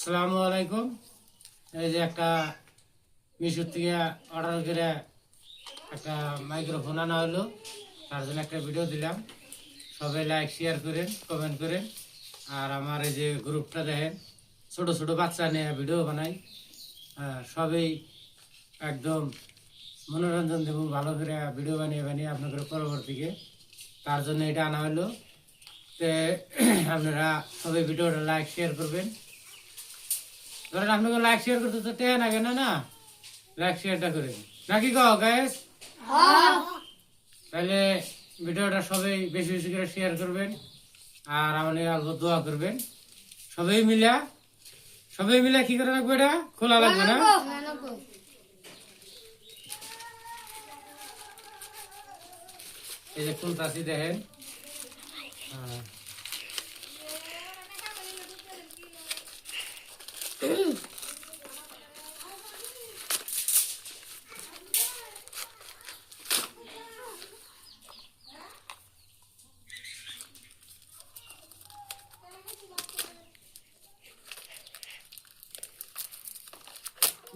আসসালামু আলাইকুম। এই যে একটা মিশুর থেকে অর্ডার করে একটা মাইক্রোফোন আনা হলো, তার জন্য একটা ভিডিও দিলাম। সবাই লাইক শেয়ার করেন, কমেন্ট করেন। আর আমার এই যে গ্রুপটা দেখেন, ছোট ছোট বাচ্চা নিয়ে ভিডিও বানাই। সবাই একদম মনোরঞ্জন দেব, ভালো করে ভিডিও বানিয়ে বানিয়ে আপনাদের পরবর্তীকে, তার জন্য এটা আনা হলো। তো আপনারা সবাই ভিডিওটা লাইক শেয়ার করবেন। ধরেন আপনাকে লাইক শেয়ার করতে তো টেন আগে না না লাইক শেয়ারটা করে নাকি কও গাইস? তাহলে ভিডিওটা সবাই বেশি বেশি করে শেয়ার করবেন আর আমাদের আলবো দোয়া করবেন। সবাই মিলে কি করে রাখবো, এটা খোলা লাগবে না? এই যে খুলতাছি দেখেন।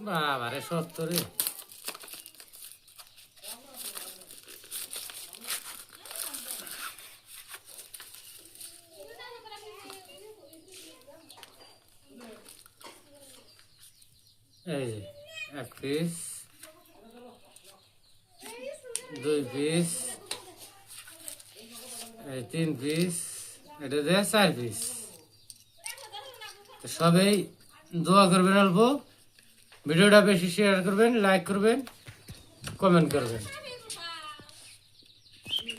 বাবারে সত্তরে এই যে এক পিস, দুই পিস, এই তিন পিস, এটা দেয় 4 পিস। সবাই দোয়া করবেন, অল্প ভিডিওটা বেশি শেয়ার করবেন, লাইক করবেন, কমেন্ট করবেন।